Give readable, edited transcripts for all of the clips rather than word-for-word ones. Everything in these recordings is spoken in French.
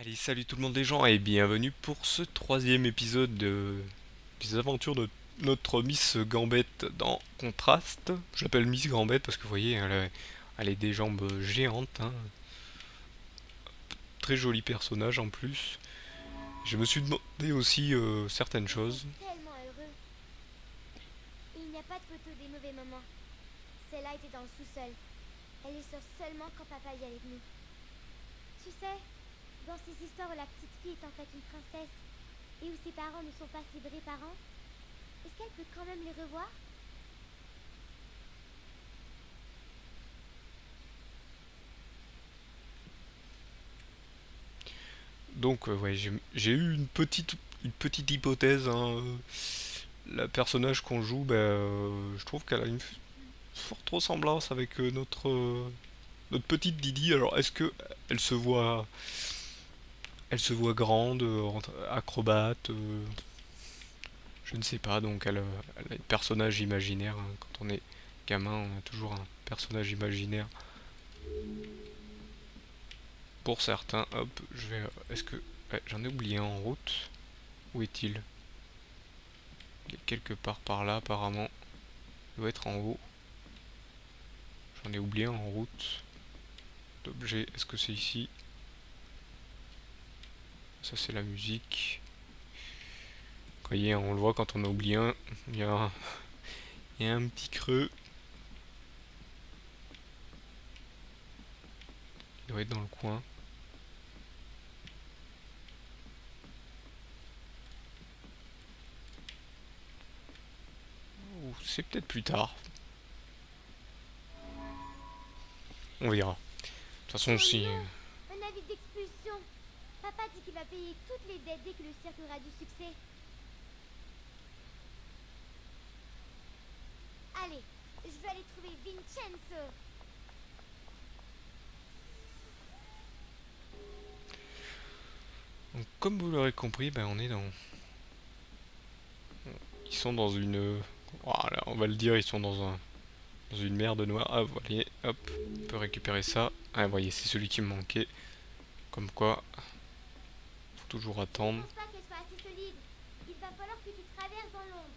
Allez, salut tout le monde les gens et bienvenue pour ce troisième épisode des aventures de notre Miss Gambette dans Contraste. Je l'appelle Miss Gambette parce que vous voyez, elle a des jambes géantes, hein. Très joli personnage en plus. Je me suis demandé aussi certaines Ils sont choses. tellement heureux. Et il n'y a pas de photo des mauvais moments. Celle-là était dans le sous-sol. Elle les sort seulement quand papa y est avec nous. Tu sais, dans ces histoires où la petite fille est en fait une princesse et où ses parents ne sont pas ses vrais parents, est-ce qu'elle peut quand même les revoir? Donc ouais, j'ai eu une petite hypothèse, hein. La personnage qu'on joue, je trouve qu'elle a une forte ressemblance avec notre petite Didi. Alors est-ce que elle se voit Elle se voit grande, acrobate, je ne sais pas, donc elle a un personnage imaginaire, hein. Quand on est gamin, on a toujours un personnage imaginaire. Pour certains, hop, je vais. Est-ce que. Ouais, j'en ai oublié un en route. Où est-il? Il est quelque part par là, apparemment. Il doit être en haut. J'en ai oublié un en route. D'objet, est-ce que c'est ici? Ça, c'est la musique. Vous voyez, on le voit quand on a oublié un. Il y a un, il y a un petit creux. Il doit être dans le coin. Ou c'est peut-être plus tard. On verra. De toute façon, Oh si. non! Un avis d'expulsion! Papa dit qu'il va payer toutes les dettes dès que le cirque aura du succès. Allez, je vais aller trouver Vincenzo! Donc, comme vous l'aurez compris, on est dans. Ils sont dans une. Voilà, on va le dire, ils sont dans une mer de noix. Ah, voilà, hop, on peut récupérer ça. Ah, vous voyez, c'est celui qui me manquait. Comme quoi, faut toujours Je attendre. pense pas qu'elle soit assez solide. Il va falloir que tu traverses dans l'ombre.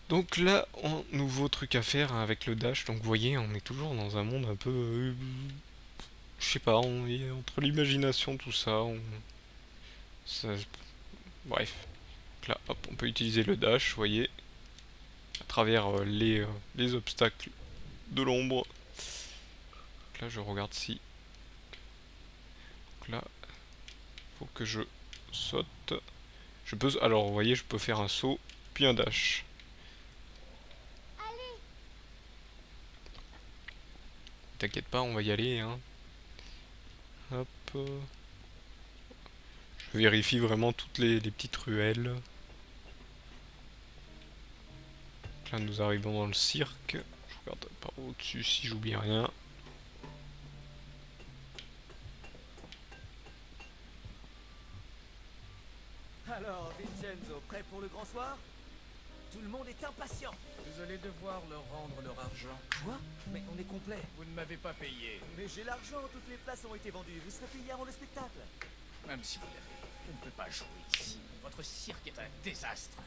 Donc là, un nouveau truc à faire avec le dash. Donc vous voyez, on est toujours dans un monde un peu. Je sais pas, on est entre l'imagination, tout ça. Ça- bref. Donc là, hop, on peut utiliser le dash, vous voyez, à travers les obstacles de l'ombre. Donc là, je regarde si. Donc là, faut que je saute. Je peux. Alors, vous voyez, je peux faire un saut, puis un dash. Allez! T'inquiète pas, on va y aller, hein. Hop. Je vérifie vraiment toutes les petites ruelles. Donc là, nous arrivons dans le cirque. Je regarde par au-dessus si j'oublie rien. Alors, Vincenzo, prêt pour le grand soir? Tout le monde est impatient. Vous allez devoir leur rendre leur argent. Quoi? Mais on est complet. Vous ne m'avez pas payé. Mais j'ai l'argent, toutes les places ont été vendues. Vous serez payé avant le spectacle. Même si vous l'avez, je ne peux pas jouer ici. Votre cirque est un désastre.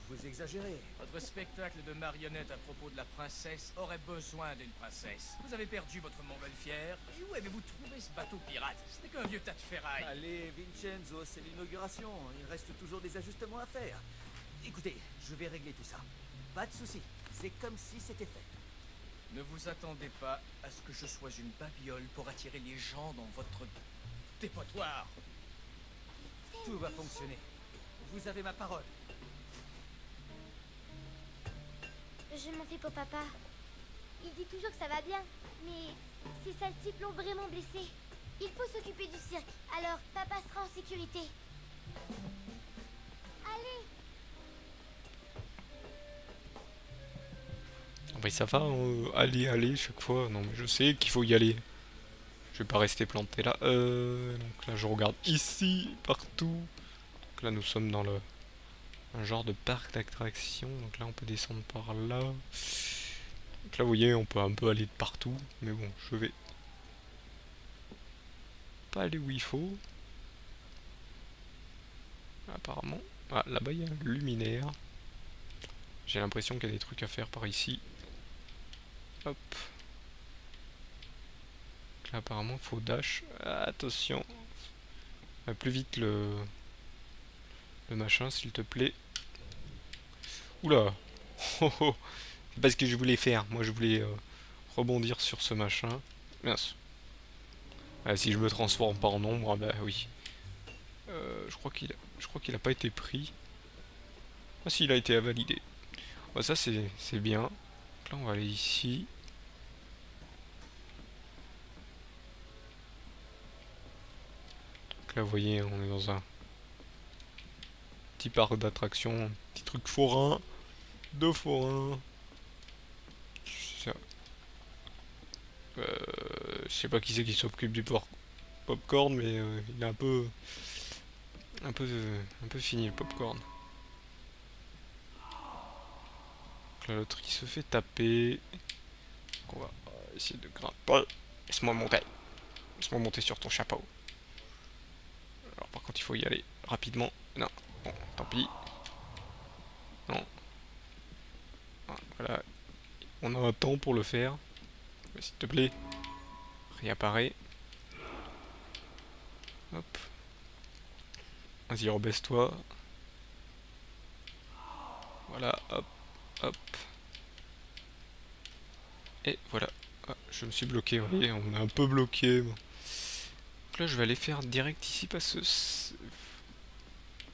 Vous exagérez. Votre spectacle de marionnettes à propos de la princesse aurait besoin d'une princesse. Vous avez perdu votre montgolfière. Et où avez-vous trouvé ce bateau pirate? Ce n'est qu'un vieux tas de ferraille. Allez, Vincenzo, c'est l'inauguration. Il reste toujours des ajustements à faire. Écoutez, je vais régler tout ça. Pas de souci. C'est comme si c'était fait. Ne vous attendez pas à ce que je sois une babiole pour attirer les gens dans votre dépotoir. Tout va fonctionner. Vous avez ma parole. Je m'en fais pour papa. Il dit toujours que ça va bien, mais ces sales types l'ont vraiment blessé. Il faut s'occuper du cirque, alors papa sera en sécurité. Allez! Ah, ça va, aller chaque fois. Non, mais je sais qu'il faut y aller. Je vais pas rester planté là. Donc là, je regarde ici, partout. Donc là, nous sommes dans un genre de parc d'attractions. Donc là, on peut descendre par là. Donc là, vous voyez, on peut un peu aller de partout. Mais bon, je vais pas aller où il faut. Apparemment. Ah, là-bas, il y a un luminaire. J'ai l'impression qu'il y a des trucs à faire par ici. Hop. Là, apparemment, faut dash. Ah, attention. Plus vite le machin, s'il te plaît. Oula. Oh, oh. C'est pas ce que je voulais faire. Moi, je voulais rebondir sur ce machin. Mince. Ah, si je me transforme pas en ombre, ah bah oui. Je crois qu'il a pas été pris. Ah si, il a été validé. Bah ça c'est bien. Donc là on va aller ici. Donc là vous voyez on est dans un petit parc d'attractions, un petit truc forain. De forain. Ça. Je sais pas qui c'est qui s'occupe du popcorn mais il est un peu fini le popcorn. Donc là l'autre il se fait taper. Donc on va essayer de grimper. Laisse-moi monter. Laisse-moi monter sur ton chapeau. Alors par contre il faut y aller rapidement. Non, bon, tant pis. Non. Ah, voilà. On a un temps pour le faire. Mais s'il te plaît. Réapparaît. Hop. Vas-y, rebaisse-toi. Voilà, hop, hop. Et voilà. Ah, je me suis bloqué, vous voyez, on est un peu bloqué. Bon. Donc là je vais aller faire direct ici parce que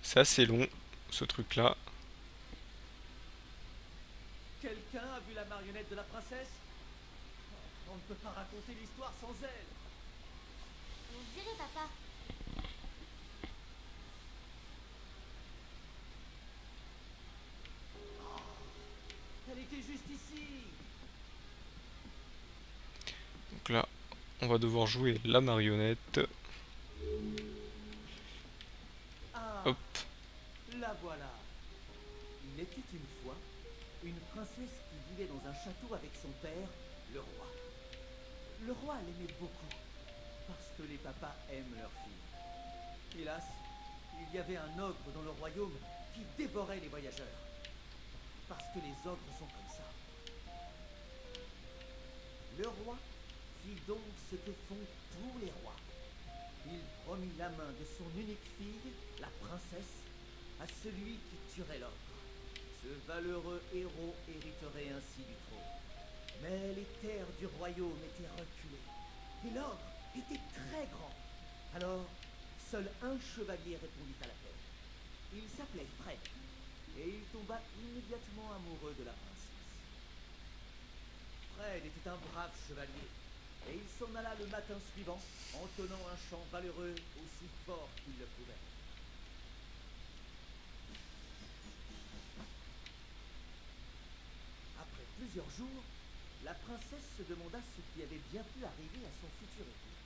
c'est assez long ce truc là. Quelqu'un a vu la marionnette de la princesse? On ne peut pas raconter l'histoire sans elle. On dirait, papa. Elle était juste ici. Donc là on va devoir jouer la marionnette. Ah, Hop. la voilà. Il était une fois une princesse qui vivait dans un château avec son père, le roi. Le roi l'aimait beaucoup, parce que les papas aiment leurs filles. Hélas, il y avait un ogre dans le royaume qui dévorait les voyageurs. Parce que les ogres sont comme ça. Le roi fit donc ce que font tous les rois. Il promit la main de son unique fille, la princesse, à celui qui tuerait l'ogre. Ce valeureux héros hériterait ainsi du trône. Mais les terres du royaume étaient reculées, et l'ogre était très grand. Alors, seul un chevalier répondit à l'appel. Il s'appelait Fred, et il tomba immédiatement amoureux de la princesse. Fred était un brave chevalier, et il s'en alla le matin suivant, entonnant un chant valeureux aussi fort qu'il le pouvait. Après plusieurs jours, la princesse se demanda ce qui avait bien pu arriver à son futur époux.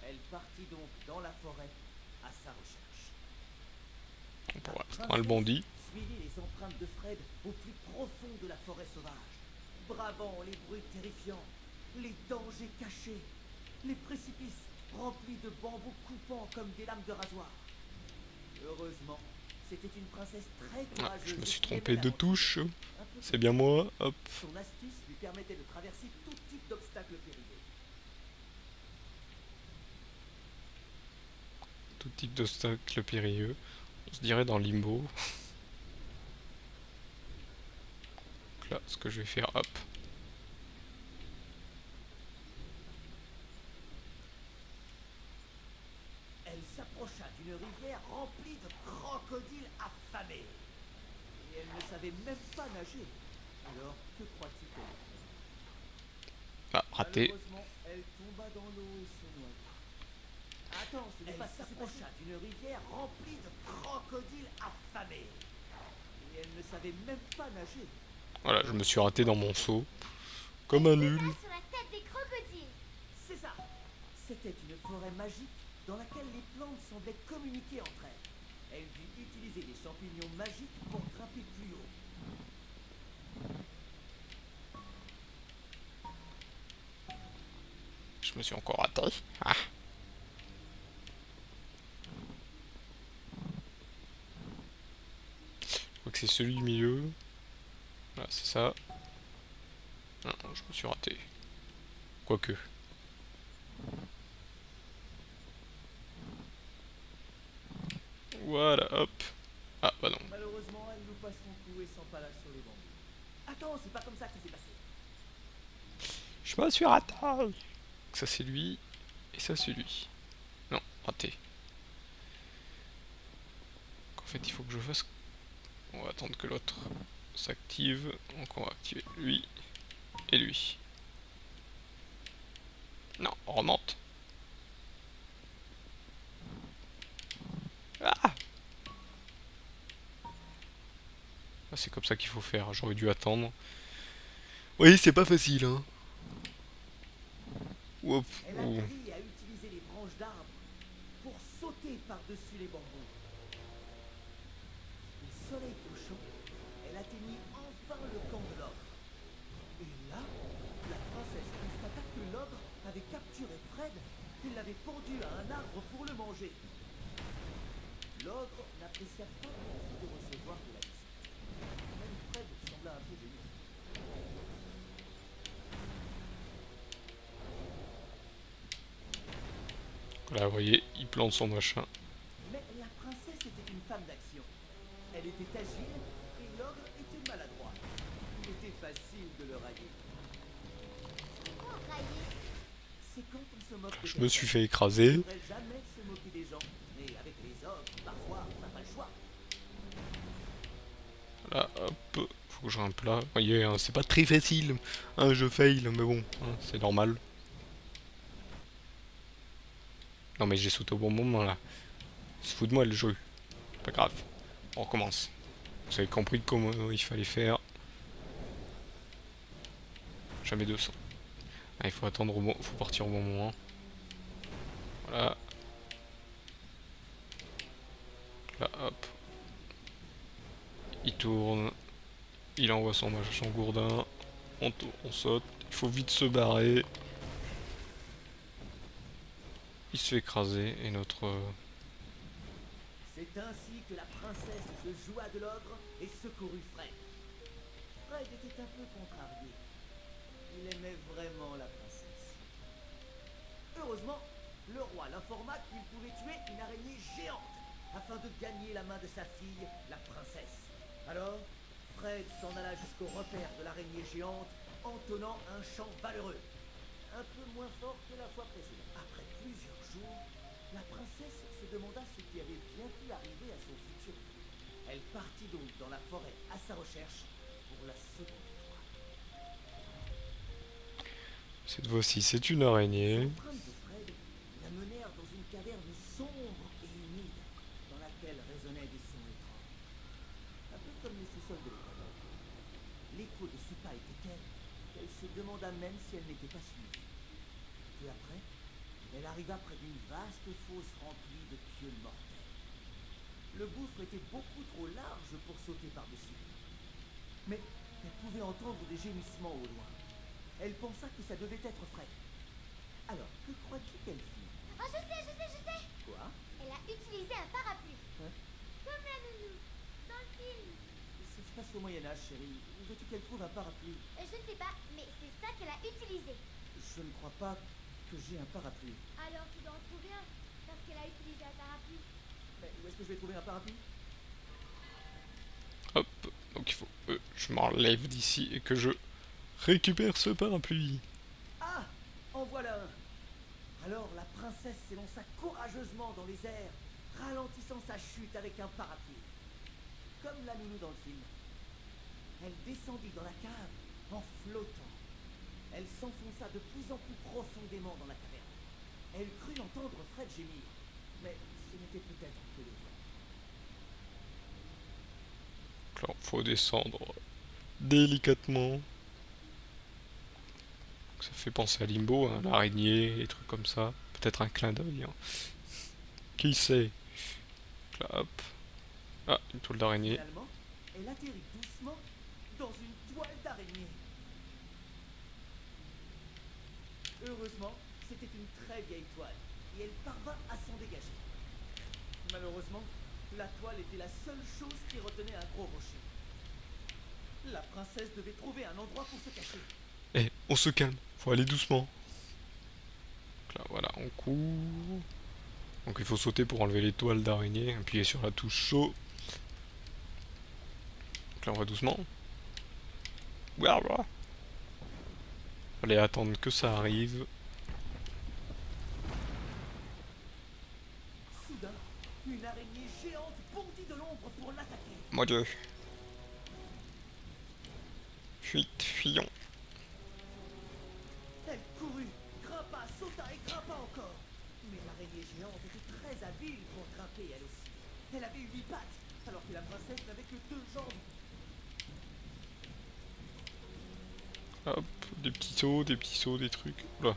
Elle partit donc dans la forêt à sa recherche. Pour l'instant elle bondit. Suivit les empreintes de Fred au plus profond de la forêt sauvage, bravant les bruits terrifiants, les dangers cachés, les précipices remplis de bambous coupants comme des lames de rasoir. Heureusement, c'était une princesse très Ah, courageuse. je me suis qui aimait trompé de l'aventure. touche. Un peu C'est bien moi. Hop. Son astuce lui permettait de traverser tout type d'obstacles périlleux. Tout type d'obstacle périlleux. On se dirait dans Limbo. Donc là, ce que je vais faire, hop. Elle s'approcha d'une rivière remplie de crocodiles affamés. Et elle ne savait même pas nager. Alors, que crois-tu qu'elle fit? Ah, raté. Malheureusement, elle tomba dans l'eau et se noya. Attends, ce n'est pas ça. Elle s'approcha d'une rivière remplie de crocodiles affamés. Et elle ne savait même pas nager. Voilà, je me suis raté dans mon saut. Comme un nul. Là, sur la tête des crocodiles. C'est ça. C'était une forêt magique dans laquelle les plantes semblaient communiquer entre elles. Elle dut utiliser des champignons magiques pour grimper plus haut. Je me suis encore raté. Ah. c'est celui du milieu. Voilà, c'est ça. Non, je me suis raté. Quoique. Voilà, hop. Ah, bah non. Malheureusement, elle nous passe son coup et s'empala sur les bambous. Attends, c'est pas comme ça que ça s'est passé. Je me suis raté. Ça, c'est lui. Et ça, c'est lui. Non, raté. En fait, il faut que je fasse... On va attendre que l'autre s'active. Donc, on va activer lui et lui. Non, on remonte. Ah, c'est comme ça qu'il faut faire. J'aurais dû attendre. Oui, c'est pas facile, hein. Hop. Elle a appris à utiliser les branches d'arbres pour sauter par-dessus les bambous. Au soleil couchant, elle atteignit enfin le camp de l'ogre. Et là, la princesse constata que l'ogre avait capturé Fred et l'avait pendu à un arbre pour le manger. L'ogre n'apprécia pas beaucoup de recevoir de la visite. Même Fred sembla un peu gêné. Là, vous voyez, il plante son machin. Mais la princesse était une femme d'action. Elle était agile et l'ogre était maladroit. Il était facile de le railler. Quoi, railler? C'est quand on se moque de Je me suis fait On écraser. ne devrait jamais se moquer des gens. Mais avec les ogres, parfois, on n'a pas le choix. Là, hop. Faut que je grimpe là. Vous voyez, hein, c'est pas très facile. Hein, je fail, mais bon, hein, c'est normal. Non, mais j'ai sauté au bon moment là. Se fout de moi le jeu. Pas grave. On recommence. Vous avez compris comment il fallait faire. Jamais 200. Ah, il faut attendre au bon... faut partir au bon moment. Voilà. Là, hop. Il tourne. Il envoie son machin gourdin. On saute. Il faut vite se barrer. Il se fait écraser. Et notre... C'est ainsi que la princesse se joua de l'ogre et secourut Fred. Fred était un peu contrarié. Il aimait vraiment la princesse. Heureusement, le roi l'informa qu'il pouvait tuer une araignée géante afin de gagner la main de sa fille, la princesse. Alors, Fred s'en alla jusqu'au repère de l'araignée géante, entonnant un chant valeureux. Un peu moins fort que la fois précédente. Après plusieurs jours, la princesse se demanda ce qui avait bien pu arriver à son futur mari. Elle partit donc dans la forêt à sa recherche pour la seconde fois. Cette fois-ci, c'est une araignée. Les empreintes de Fred la menèrent dans une caverne sombre et humide, dans laquelle résonnaient des sons étranges. Un peu comme les sous-sols de l'école. L'écho de ce pas était tel qu'elle se demanda même si elle n'était pas suivie. Peu après, elle arriva près d'une vaste fosse remplie de pieux mortels. Le gouffre était beaucoup trop large pour sauter par-dessus. Mais elle pouvait entendre des gémissements au loin. Elle pensa que ça devait être Fred. Alors, que crois-tu qu'elle fit? Ah, je sais. Quoi? Elle a utilisé un parapluie. Hein? Comme la nounou, dans le film. Ça se passe au Moyen-Âge, chérie. Où veux-tu qu'elle trouve un parapluie? Je ne sais pas, mais c'est ça qu'elle a utilisé. Je ne crois pas que j'ai un parapluie. Alors tu dois en trouver un, parce qu'elle a utilisé un parapluie. Mais où est-ce que je vais trouver un parapluie? Hop. Donc il faut que je m'enlève d'ici et que je récupère ce parapluie. Ah! En voilà un! Alors la princesse s'élança courageusement dans les airs, ralentissant sa chute avec un parapluie. Comme la nounou dans le film. Elle descendit dans la cave en flottant. Elle s'enfonça de plus en plus profondément dans la caverne. Elle crut entendre Fred gémir, mais ce n'était peut-être que le vent. Alors, faut descendre délicatement. Ça fait penser à Limbo, hein, l'araignée, les trucs comme ça. Peut-être un clin d'œil. Hein. Qui sait? Là, hop. Ah, une toile d'araignée. Finalement, elle atterrit doucement dans une toile d'araignée. Heureusement, c'était une très vieille toile et elle parvint à s'en dégager. Malheureusement, la toile était la seule chose qui retenait un gros rocher. La princesse devait trouver un endroit pour se cacher. Eh, on se calme, faut aller doucement. Donc là, voilà, on court. Donc il faut sauter pour enlever les toiles d'araignée, appuyer sur la touche saut. Donc là, on va doucement. Fallait attendre que ça arrive. Soudain, une araignée géante bondit de l'ombre pour l'attaquer. Mon dieu. Fuite, fuyons. Elle courut, grimpa, sauta et grimpa encore. Mais l'araignée géante était très habile pour grimper elle aussi. Elle avait 8 pattes, alors que la princesse n'avait que 2 jambes. Hop, des petits sauts, des trucs. Oula.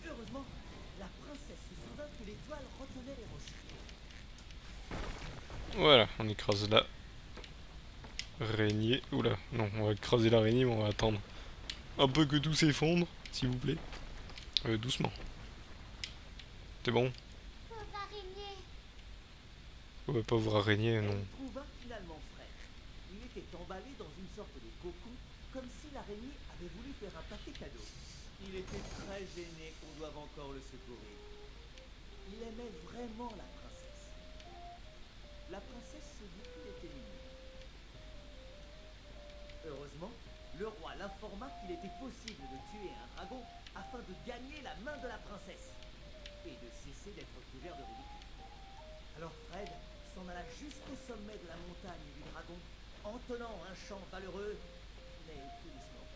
Heureusement, la princesse se souvint que l'étoile retenait les rochers. Voilà, on écrase la araignée. Oula, non, on va écraser l'araignée, mais on va attendre un peu que tout s'effondre, s'il vous plaît. Doucement. C'est bon. Pauvre araignée. Ouais, pauvre araignée, non. Elle trouva finalement Fred. Il était emballé dans une sorte de cocon, comme si l'araignée avait voulu faire un paquet cadeau. Il était très gêné qu'on doive encore le secourir. Il aimait vraiment la princesse. La princesse se dit qu'il était mignon. Heureusement, le roi l'informa qu'il était possible de tuer un dragon afin de gagner la main de la princesse et de cesser d'être couvert de ridicule. Alors Fred s'en alla jusqu'au sommet de la montagne du dragon, entonnant un chant valeureux, mais tout doucement.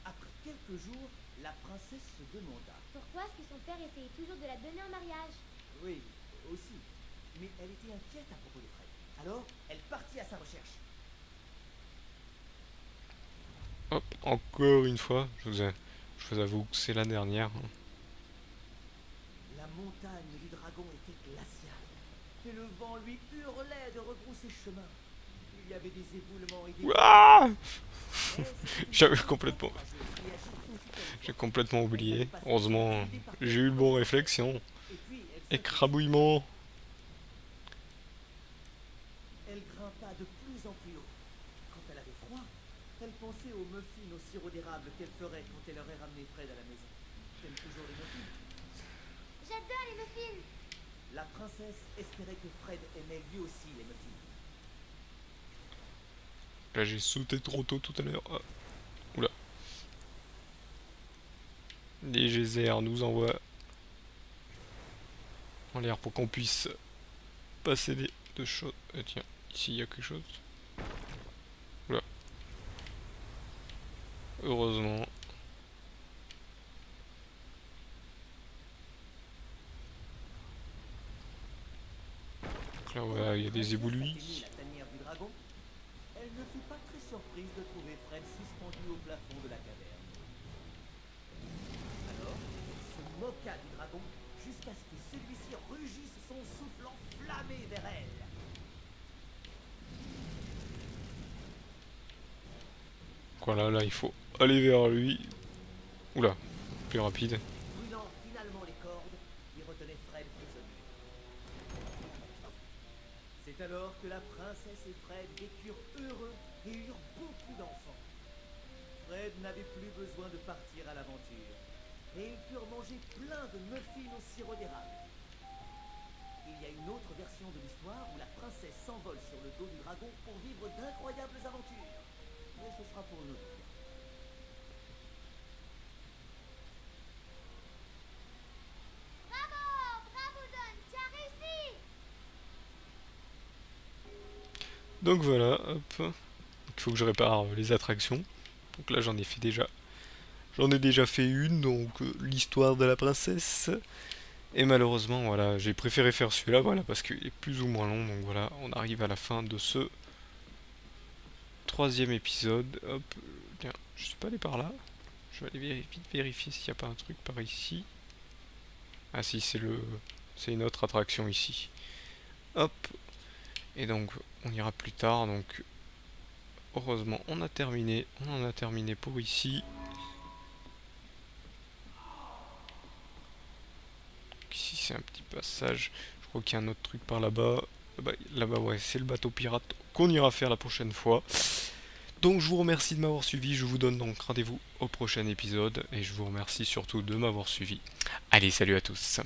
Après quelques jours, la princesse se demanda. Pourquoi est-ce que son père essayait toujours de la donner en mariage? Oui, aussi. Mais elle était inquiète à propos de Fred. Alors, elle partit à sa recherche. Hop, encore une fois, je vous avoue que c'est la dernière. La montagne du dragon était glaciale, et le vent lui hurlait de rebrousser chemin. Il y avait des éboulements et des... Ouah, Mais J'avais c'était complètement, courageux et agit j'ai complètement oublié. Heureusement, j'ai eu le bon réflexion. Et puis, Écrabouillement. elle grimpa de plus en plus haut. Quand elle avait froid, elle pensait aux muffins au sirop d'érable qu'elle ferait quand elle aurait ramené Fred à la maison. T'aimes toujours les muffins? J'adore les muffins. La princesse espérait que Fred aimait lui aussi les muffins. Là, j'ai sauté trop tôt tout à l'heure. Ah. Oula. Les geysers nous envoient en l'air pour qu'on puisse passer de choses. Tiens, ici il y a quelque chose. Oula. Heureusement. Donc là, voilà, il y a des éboulis. Atteignit la tanière du dragon. Elle ne fut pas très surprise de trouver Fred suspendu au plafond de la caverne. Alors, elle se moqua du dragon jusqu'à ce que celui-ci rugisse son souffle enflammé vers elle. Voilà, là il faut aller vers lui. Oula, plus rapide. Brûlant finalement les cordes, il retenait Fred prisonnier. C'est alors que la princesse et Fred vécurent heureux et eurent beaucoup d'enfants. Fred n'avait plus besoin de partir à l'aventure, et ils purent manger plein de muffins au sirop d'érable. Il y a une autre version de l'histoire où la princesse s'envole sur le dos du dragon pour vivre d'incroyables aventures. Mais ce sera pour une autre fois. Bravo, bravo Don, tu as réussi. Donc voilà, hop. Il faut que je répare les attractions. Donc là j'en ai fait déjà. J'en ai déjà fait une, donc l'histoire de la princesse. Et malheureusement, voilà, j'ai préféré faire celui-là, voilà, parce qu'il est plus ou moins long. Donc voilà, on arrive à la fin de ce 3e épisode. Hop, tiens, je suis pas allé par là. Je vais aller vite vérifier s'il n'y a pas un truc par ici. Ah si, c'est une autre attraction ici. Hop. Et donc, on ira plus tard. Donc, heureusement, on a terminé. On en a terminé pour ici. Ici, c'est un petit passage. Je crois qu'il y a un autre truc par là-bas. Là-bas, ouais, c'est le bateau pirate qu'on ira faire la prochaine fois. Donc, je vous remercie de m'avoir suivi. Je vous donne donc rendez-vous au prochain épisode. Et je vous remercie surtout de m'avoir suivi. Allez, salut à tous.